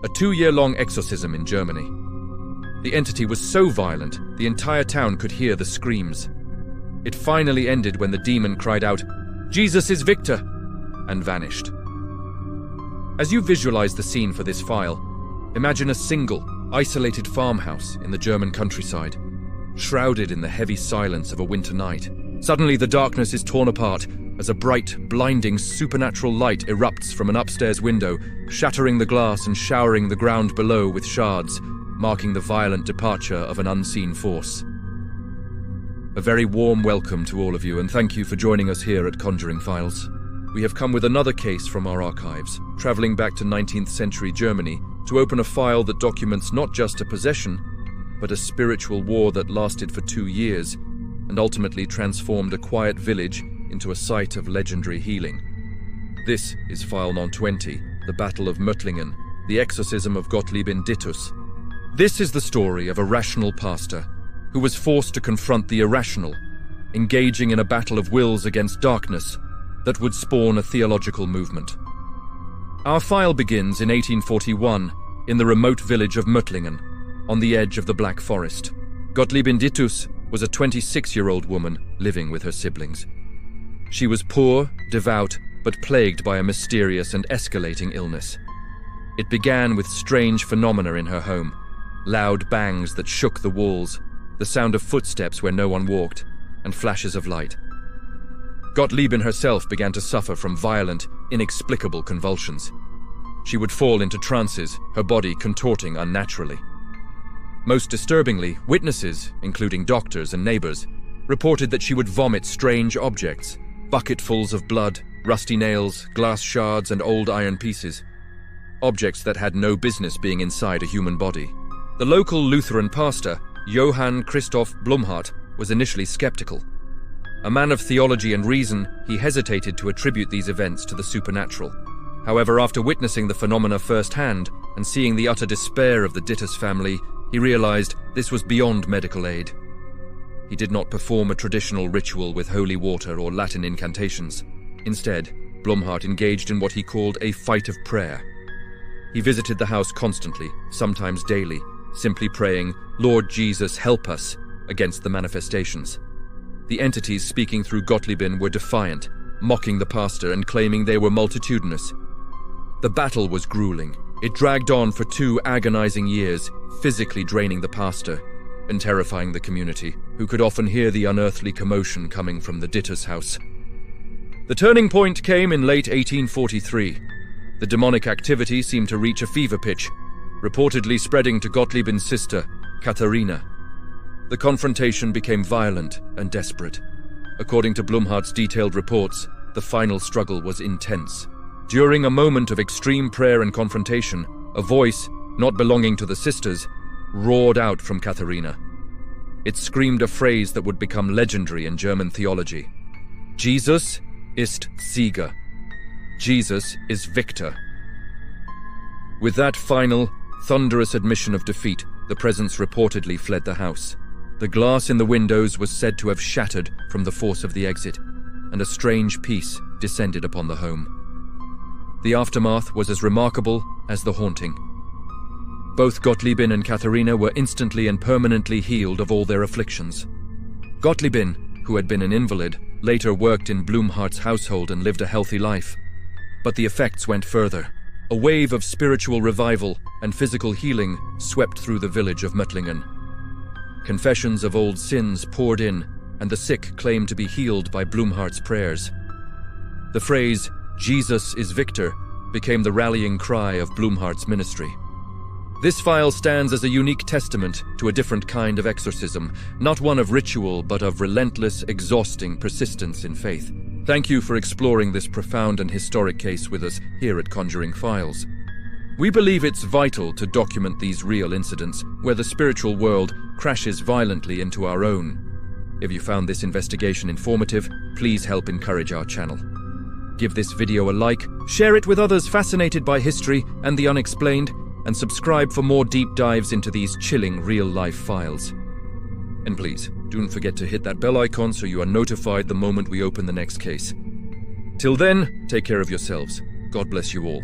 a 2-year-long exorcism in Germany. The entity was so violent, the entire town could hear the screams. It finally ended when the demon cried out, "Jesus is victor!" and vanished. As you visualize the scene for this file, imagine a single, isolated farmhouse in the German countryside, shrouded in the heavy silence of a winter night. Suddenly, the darkness is torn apart as a bright, blinding, supernatural light erupts from an upstairs window, shattering the glass and showering the ground below with shards, marking the violent departure of an unseen force. A very warm welcome to all of you, and thank you for joining us here at Conjuring Files. We have come with another case from our archives, traveling back to 19th century Germany to open a file that documents not just a possession, but a spiritual war that lasted for 2 years and ultimately transformed a quiet village into a site of legendary healing. This is File Non 20, the Battle of Möttlingen, the Exorcism of Gottliebin Dittus. This is the story of a rational pastor who was forced to confront the irrational, engaging in a battle of wills against darkness that would spawn a theological movement. Our file begins in 1841 in the remote village of Möttlingen, on the edge of the Black Forest. Gottliebin Dittus was a 26-year-old woman living with her siblings. She was poor, devout, but plagued by a mysterious and escalating illness. It began with strange phenomena in her home: loud bangs that shook the walls, the sound of footsteps where no one walked, and flashes of light. Gottliebin herself began to suffer from violent, inexplicable convulsions. She would fall into trances, her body contorting unnaturally. Most disturbingly, witnesses, including doctors and neighbors, reported that she would vomit strange objects: bucketfuls of blood, rusty nails, glass shards, and old iron pieces. Objects that had no business being inside a human body. The local Lutheran pastor, Johann Blumhardt, was initially skeptical. A man of theology and reason, he hesitated to attribute these events to the supernatural. However, after witnessing the phenomena firsthand and seeing the utter despair of the Dittus family, he realized this was beyond medical aid. He did not perform a traditional ritual with holy water or Latin incantations. Instead, Blumhardt engaged in what he called a fight of prayer. He visited the house constantly, sometimes daily, simply praying, "Lord Jesus, help us," against the manifestations. The entities speaking through Gottliebin were defiant, mocking the pastor and claiming they were multitudinous. The battle was grueling. It dragged on for 2 agonizing years, physically draining the pastor and terrifying the community, who could often hear the unearthly commotion coming from the Dittus house. The turning point came in late 1843. The demonic activity seemed to reach a fever pitch, reportedly spreading to Gottliebin's sister, Katharina. The confrontation became violent and desperate. According to Blumhardt's detailed reports, the final struggle was intense. During a moment of extreme prayer and confrontation, a voice, not belonging to the sisters, roared out from Katharina. It screamed a phrase that would become legendary in German theology: "Jesus ist Sieger." Jesus is victor. With that final, thunderous admission of defeat, the presence reportedly fled the house. The glass in the windows was said to have shattered from the force of the exit, and a strange peace descended upon the home. The aftermath was as remarkable as the haunting. Both Gottliebin and Katharina were instantly and permanently healed of all their afflictions. Gottliebin, who had been an invalid, later worked in Blumhardt's household and lived a healthy life. But the effects went further. A wave of spiritual revival and physical healing swept through the village of Möttlingen. Confessions of old sins poured in, and the sick claimed to be healed by Blumhardt's prayers. The phrase, "Jesus is victor," became the rallying cry of Blumhardt's ministry. This file stands as a unique testament to a different kind of exorcism, not one of ritual, but of relentless, exhausting persistence in faith. Thank you for exploring this profound and historic case with us here at Conjuring Files. We believe it's vital to document these real incidents where the spiritual world crashes violently into our own. If you found this investigation informative, please help encourage our channel. Give this video a like, share it with others fascinated by history and the unexplained, and subscribe for more deep dives into these chilling real-life files. And please, don't forget to hit that bell icon so you are notified the moment we open the next case. Till then, take care of yourselves. God bless you all.